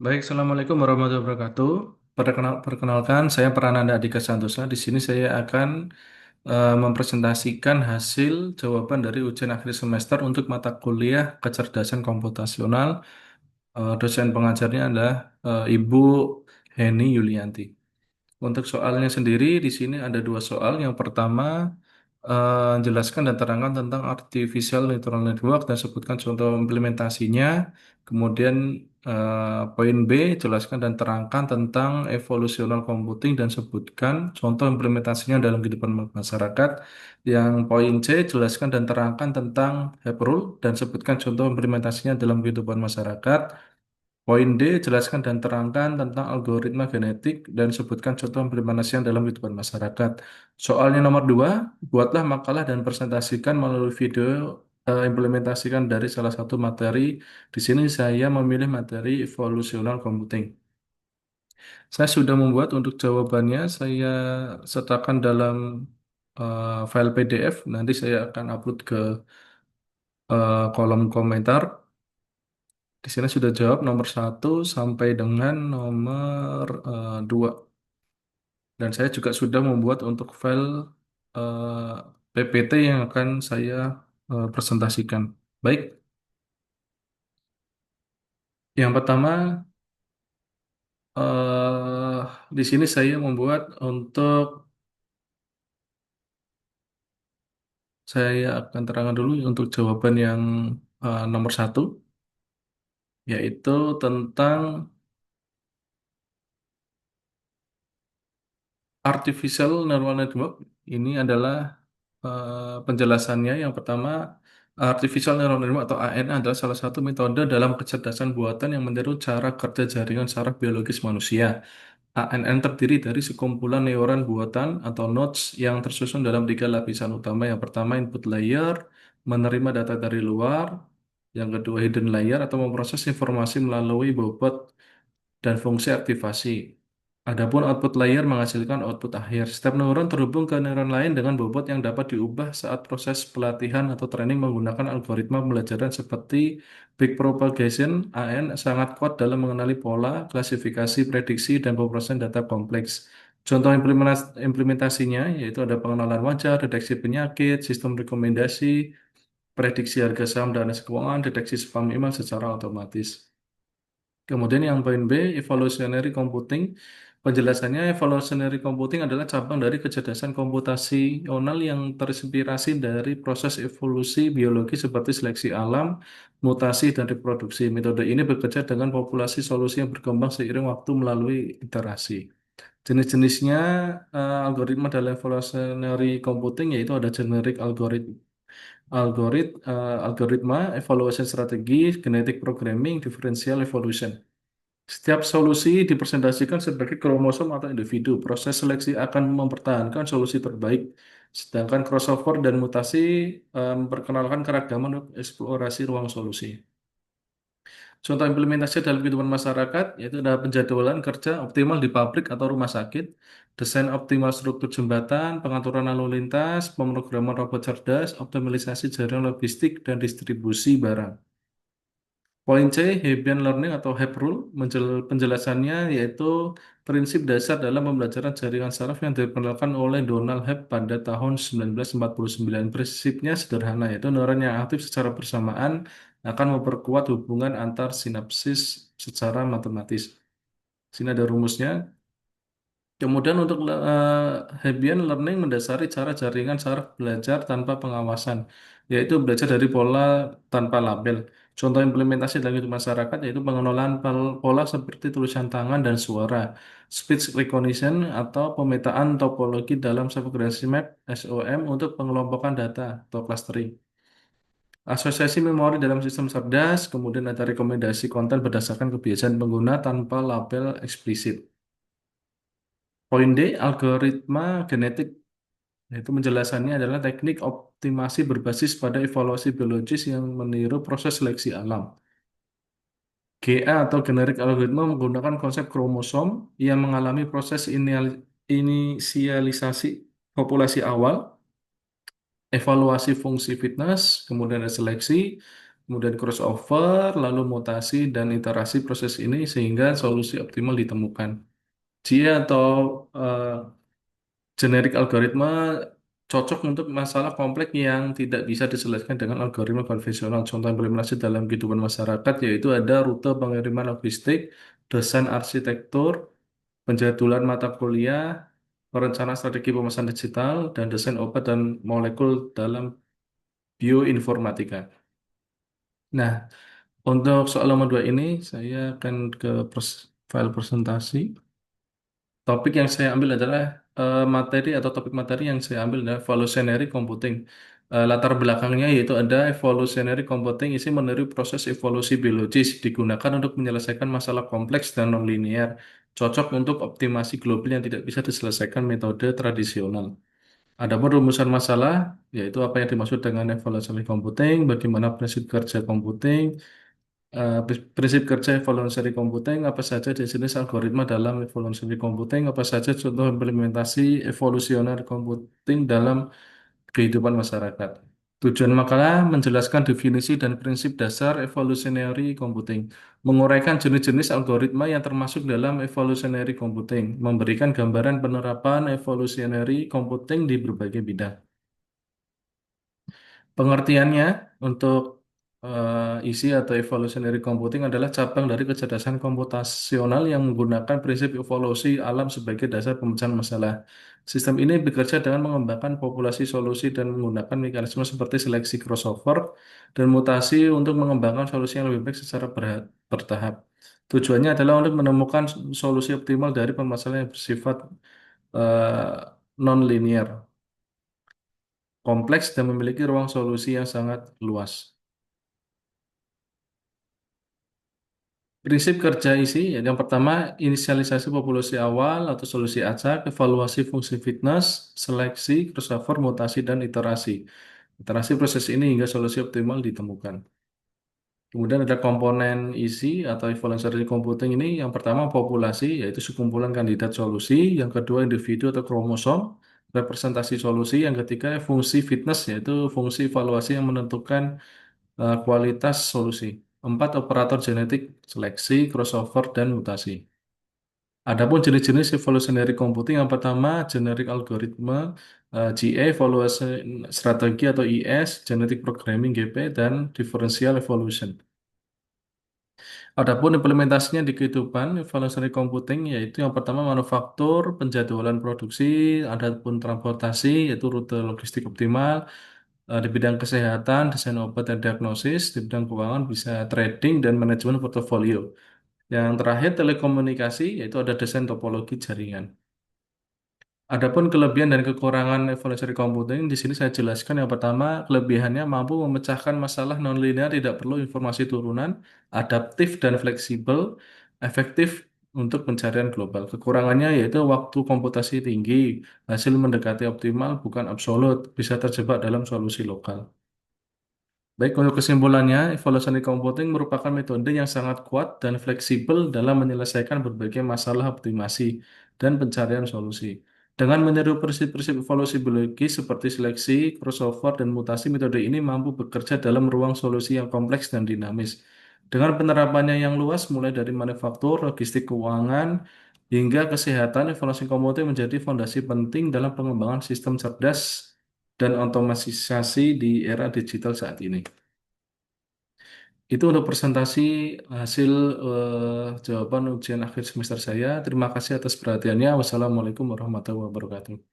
Baik, Assalamualaikum warahmatullahi wabarakatuh. Perkenalkan, saya Prananda Adika Santosa. Di sini saya akan mempresentasikan hasil jawaban dari ujian akhir semester untuk mata kuliah kecerdasan komputasional. Dosen pengajarnya adalah Ibu Heni Yulianti. Untuk soalnya sendiri, di sini ada dua soal. Yang pertama, jelaskan dan terangkan tentang Artificial Neural Network dan sebutkan contoh implementasinya. Kemudian poin B, jelaskan dan terangkan tentang evolusional computing dan sebutkan contoh implementasinya dalam kehidupan masyarakat. Yang poin C, jelaskan dan terangkan tentang Heap Rule dan sebutkan contoh implementasinya dalam kehidupan masyarakat. Poin D, jelaskan dan terangkan tentang algoritma genetik dan sebutkan contoh implementasinya dalam kehidupan masyarakat. Soalnya nomor 2, buatlah makalah dan presentasikan melalui video implementasikan dari salah satu materi. Di sini saya memilih materi evolusional computing. Saya sudah membuat untuk jawabannya, saya sertakan dalam file PDF. Nanti saya akan upload ke kolom komentar. Di sini sudah jawab nomor 1 sampai dengan nomor 2. Dan saya juga sudah membuat untuk file PPT yang akan saya presentasikan. Baik, yang pertama eh, di sini saya membuat untuk saya akan terangkan dulu untuk jawaban yang nomor 1, yaitu tentang Artificial Neural Network. Ini adalah penjelasannya. Yang pertama, Artificial Neural Network atau AN adalah salah satu metode dalam kecerdasan buatan yang meniru cara kerja jaringan saraf biologis manusia. ANN terdiri dari sekumpulan neuron buatan atau nodes yang tersusun dalam tiga lapisan utama. Yang pertama, input layer, menerima data dari luar. Yang kedua, hidden layer atau memproses informasi melalui bobot dan fungsi aktivasi. Adapun output layer menghasilkan output akhir. Setiap neuron terhubung ke neuron lain dengan bobot yang dapat diubah saat proses pelatihan atau training menggunakan algoritma pembelajaran seperti backpropagation. AN sangat kuat dalam mengenali pola, klasifikasi, prediksi, dan pemrosesan data kompleks. Contoh implementasinya yaitu ada pengenalan wajah, deteksi penyakit, sistem rekomendasi, prediksi harga saham dan keuangan, deteksi spam email secara otomatis. Kemudian yang poin B, evolutionary computing. Penjelasannya, evolutionary computing adalah cabang dari kecerdasan komputasional yang terinspirasi dari proses evolusi biologi seperti seleksi alam, mutasi, dan reproduksi. Metode ini bekerja dengan populasi solusi yang berkembang seiring waktu melalui iterasi. Jenis-jenisnya algoritma dalam evolutionary computing yaitu ada generic algoritma, evaluation strategi, genetic programming, differential evolution. Setiap solusi dipresentasikan sebagai kromosom atau individu. Proses seleksi akan mempertahankan solusi terbaik, sedangkan crossover dan mutasi memperkenalkan keragaman untuk eksplorasi ruang solusi. Contoh implementasi dalam kehidupan masyarakat yaitu ada penjadwalan kerja optimal di pabrik atau rumah sakit, desain optimal struktur jembatan, pengaturan lalu lintas, pemrograman robot cerdas, optimalisasi jaringan logistik, dan distribusi barang. Poin C, Hebbian Learning atau Heb Rule, penjelasannya yaitu prinsip dasar dalam pembelajaran jaringan saraf yang diperkenalkan oleh Donald Hebb pada tahun 1949. Prinsipnya sederhana, yaitu neuron yang aktif secara bersamaan akan memperkuat hubungan antar sinapsis secara matematis. Sini ada rumusnya. Kemudian untuk Hebbian Learning mendasari cara jaringan saraf belajar tanpa pengawasan, yaitu belajar dari pola tanpa label. Contoh implementasi dalam kehidupan masyarakat yaitu pengenalan pola seperti tulisan tangan dan suara, speech recognition atau pemetaan topologi dalam subgraph map SOM untuk pengelompokan data atau clustering. Asosiasi memori dalam sistem cerdas, kemudian ada rekomendasi konten berdasarkan kebiasaan pengguna tanpa label eksplisit. Poin D, algoritma genetik, yaitu penjelasannya adalah teknik optimasi berbasis pada evaluasi biologis yang meniru proses seleksi alam. GA atau generic algoritma menggunakan konsep kromosom yang mengalami proses inisialisasi populasi awal, evaluasi fungsi fitness, kemudian ada seleksi, kemudian crossover, lalu mutasi dan iterasi proses ini sehingga solusi optimal ditemukan. Jia atau eh, generik algoritma cocok untuk masalah kompleks yang tidak bisa diselesaikan dengan algoritma konvensional. Contoh implementasi dalam kehidupan masyarakat yaitu ada rute pengiriman logistik, desain arsitektur, penjadwalan mata kuliah, perencanaan strategi pemesanan digital, dan desain obat dan molekul dalam bioinformatika. Nah, untuk soal nomor dua ini, saya akan ke file presentasi. Topik yang saya ambil adalah materi atau topik materi yang saya ambil adalah evolutionary computing. Latar belakangnya yaitu ada evolutionary computing isi meniru proses evolusi biologis digunakan untuk menyelesaikan masalah kompleks dan nonlinear, cocok untuk optimasi global yang tidak bisa diselesaikan metode tradisional. Adapun rumusan masalah, yaitu apa yang dimaksud dengan evolutionary computing, bagaimana prinsip kerja computing, prinsip kerja evolutionary computing, apa saja jenis algoritma dalam evolutionary computing, apa saja contoh implementasi evolutionary computing dalam kehidupan masyarakat. Tujuan makalah menjelaskan definisi dan prinsip dasar evolutionary computing, menguraikan jenis-jenis algoritma yang termasuk dalam evolutionary computing, memberikan gambaran penerapan evolutionary computing di berbagai bidang. Pengertiannya untuk isi atau evolutionary computing adalah cabang dari kecerdasan komputasional yang menggunakan prinsip evolusi alam sebagai dasar pemecahan masalah. Sistem ini bekerja dengan mengembangkan populasi solusi dan menggunakan mekanisme seperti seleksi crossover dan mutasi untuk mengembangkan solusi yang lebih baik secara bertahap. Tujuannya adalah untuk menemukan solusi optimal dari permasalahan yang bersifat non-linear, kompleks, dan memiliki ruang solusi yang sangat luas. Prinsip kerja isi, yang pertama, inisialisasi populasi awal atau solusi acak, evaluasi fungsi fitness, seleksi, crossover, mutasi, dan iterasi. Iterasi proses ini hingga solusi optimal ditemukan. Kemudian ada komponen isi atau evaluasi computing ini, yang pertama populasi, yaitu sekumpulan kandidat solusi, yang kedua individu atau kromosom, representasi solusi, yang ketiga fungsi fitness, yaitu fungsi evaluasi yang menentukan kualitas solusi. Empat, operator genetik, seleksi, crossover, dan mutasi. Adapun jenis-jenis evolutionary computing yang pertama, generic algoritma, GA, evaluasi strategi atau IS, genetic programming GP, dan differential evolution. Adapun implementasinya di kehidupan evolutionary computing yaitu yang pertama manufaktur, penjadwalan produksi, adapun transportasi yaitu rute logistik optimal, di bidang kesehatan, desain obat dan diagnosis, di bidang keuangan bisa trading dan manajemen portofolio. Yang terakhir telekomunikasi yaitu ada desain topologi jaringan. Adapun kelebihan dan kekurangan evolutionary computing di sini saya jelaskan yang pertama kelebihannya mampu memecahkan masalah nonlinear tidak perlu informasi turunan, adaptif dan fleksibel, efektif untuk pencarian global. Kekurangannya yaitu waktu komputasi tinggi, hasil mendekati optimal bukan absolut, bisa terjebak dalam solusi lokal. Baik, untuk kesimpulannya, evolutionary computing merupakan metode yang sangat kuat dan fleksibel dalam menyelesaikan berbagai masalah optimasi dan pencarian solusi. Dengan meniru prinsip-prinsip evolusi biologi seperti seleksi, crossover, dan mutasi, metode ini mampu bekerja dalam ruang solusi yang kompleks dan dinamis. Dengan penerapannya yang luas, mulai dari manufaktur, logistik keuangan, hingga kesehatan, evolusi computing menjadi fondasi penting dalam pengembangan sistem cerdas dan otomatisasi di era digital saat ini. Itu untuk presentasi hasil jawaban ujian akhir semester saya. Terima kasih atas perhatiannya. Wassalamualaikum warahmatullahi wabarakatuh.